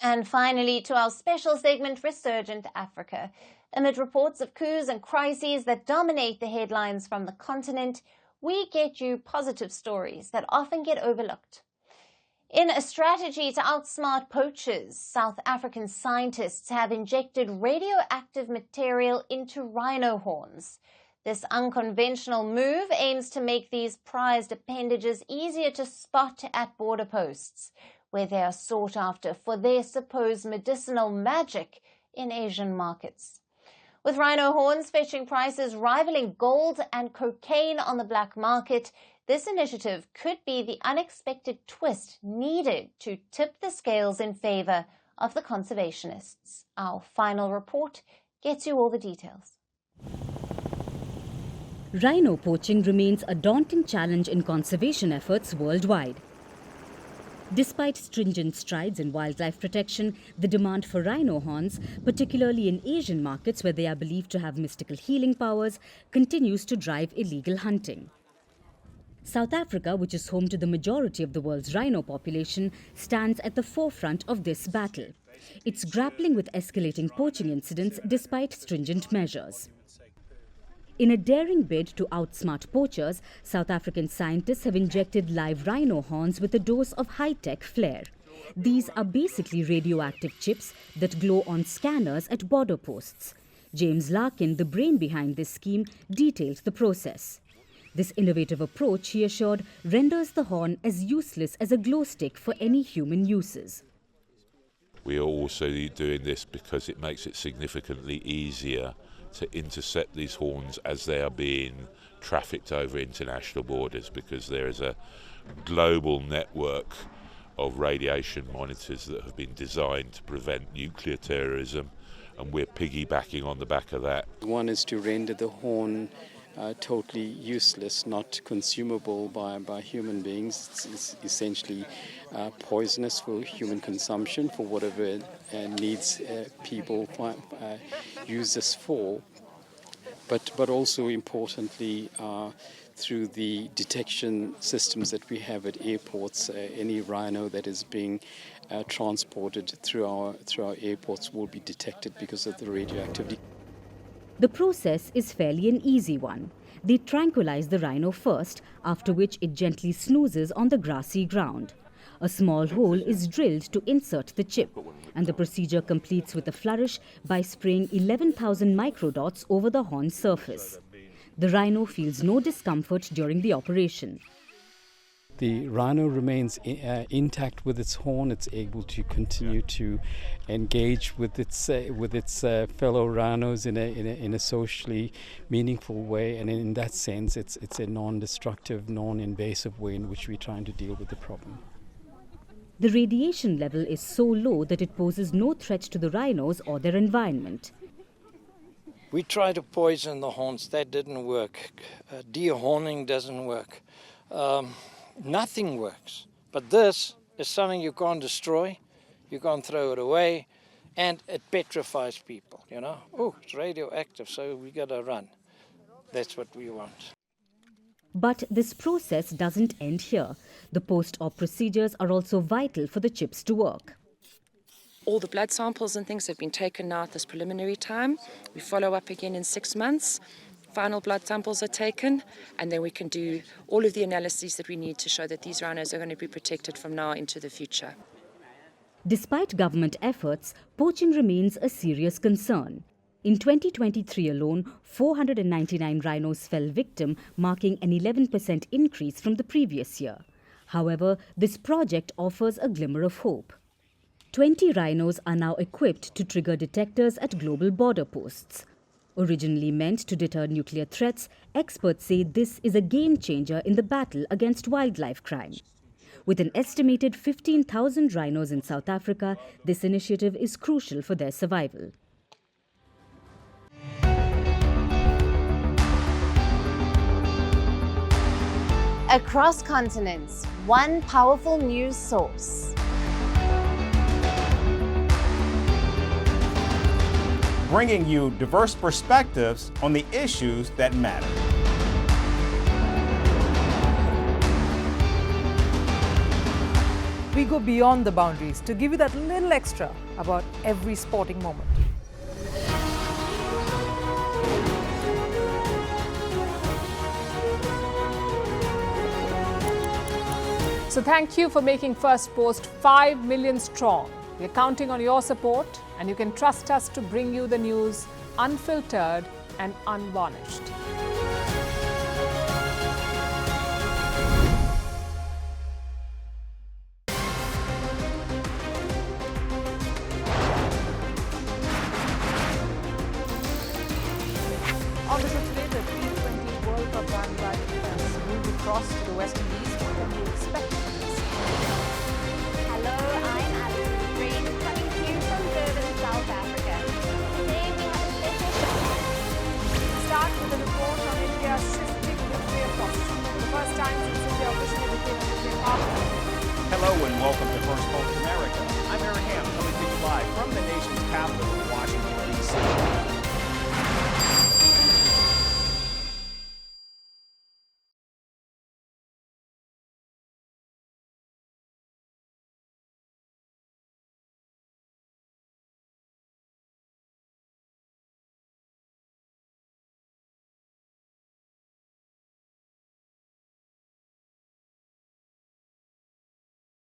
And finally, to our special segment, Resurgent Africa. Amid reports of coups and crises that dominate the headlines from the continent, we get you positive stories that often get overlooked. In a strategy to outsmart poachers, South African scientists have injected radioactive material into rhino horns. This unconventional move aims to make these prized appendages easier to spot at border posts, where they are sought after for their supposed medicinal magic in Asian markets. With rhino horns fetching prices rivaling gold and cocaine on the black market, this initiative could be the unexpected twist needed to tip the scales in favor of the conservationists. Our final report gets you all the details. Rhino poaching remains a daunting challenge in conservation efforts worldwide. Despite stringent strides in wildlife protection, the demand for rhino horns, particularly in Asian markets where they are believed to have mystical healing powers, continues to drive illegal hunting. South Africa, which is home to the majority of the world's rhino population, stands at the forefront of this battle. It's grappling with escalating poaching incidents despite stringent measures. In a daring bid to outsmart poachers, South African scientists have injected live rhino horns with a dose of high-tech flair. These are basically radioactive chips that glow on scanners at border posts. James Larkin, the brain behind this scheme, details the process. This innovative approach, he assured, renders the horn as useless as a glow stick for any human uses. We are also doing this because it makes it significantly easier to intercept these horns as they are being trafficked over international borders, because there is a global network of radiation monitors that have been designed to prevent nuclear terrorism, and we're piggybacking on the back of that. One is to render the horn totally useless, not consumable by human beings. It's essentially poisonous for human consumption, for whatever needs people use this for. But also importantly, through the detection systems that we have at airports, any rhino that is being transported through our airports will be detected because of the radioactivity. The process is fairly an easy one. They tranquilize the rhino first, after which it gently snoozes on the grassy ground. A small hole is drilled to insert the chip, and the procedure completes with a flourish by spraying 11,000 microdots over the horn surface. The rhino feels no discomfort during the operation. The rhino remains intact with its horn. It's able to continue to engage with its fellow rhinos in a socially meaningful way, and in that sense, it's a non-destructive, non-invasive way in which we're trying to deal with the problem. The radiation level is so low that it poses no threat to the rhinos or their environment. We tried to poison the horns. That didn't work. Dehorning doesn't work. Nothing works. But this is something you can't destroy. You can't throw it away. And it petrifies people, you know. Oh, it's radioactive, so we got to run. That's what we want. But this process doesn't end here. The post-op procedures are also vital for the chips to work. All the blood samples and things have been taken now at this preliminary time. We follow up again in 6 months. Final blood samples are taken, and then we can do all of the analyses that we need to show that these rhinos are going to be protected from now into the future. Despite government efforts, poaching remains a serious concern. In 2023 alone, 499 rhinos fell victim, marking an 11% increase from the previous year. However, this project offers a glimmer of hope. 20 rhinos are now equipped to trigger detectors at global border posts. Originally meant to deter nuclear threats, experts say this is a game changer in the battle against wildlife crime. With an estimated 15,000 rhinos in South Africa, this initiative is crucial for their survival. Across continents, one powerful news source. Bringing you diverse perspectives on the issues that matter. We go beyond the boundaries to give you that little extra about every sporting moment. So thank you for making Firstpost 5 million strong. We're counting on your support, and you can trust us to bring you the news unfiltered and unvarnished. On the show today, the T20 World Cup bandwagon has moved across to the West Indies. What can you expect from this? Hello, I'm Alison Green, coming to you from Durban, South Africa. Today we have a special show. Start with a report on India's shifting nuclear posture. The first time since India officially became a nuclear power. Hello and welcome to Firstpost America. I'm Aaron Ham, coming to you live from the nation's capital, Washington, D.C.